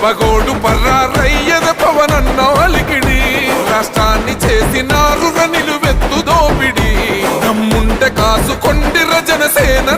పగోడు పర్రారయ్యద పవనన్న అలికిడి రాష్ట్రాన్ని చేసినారు నిలువెత్తు దోపిడి దమ్ముంటే కాసుకొండిర జనసేన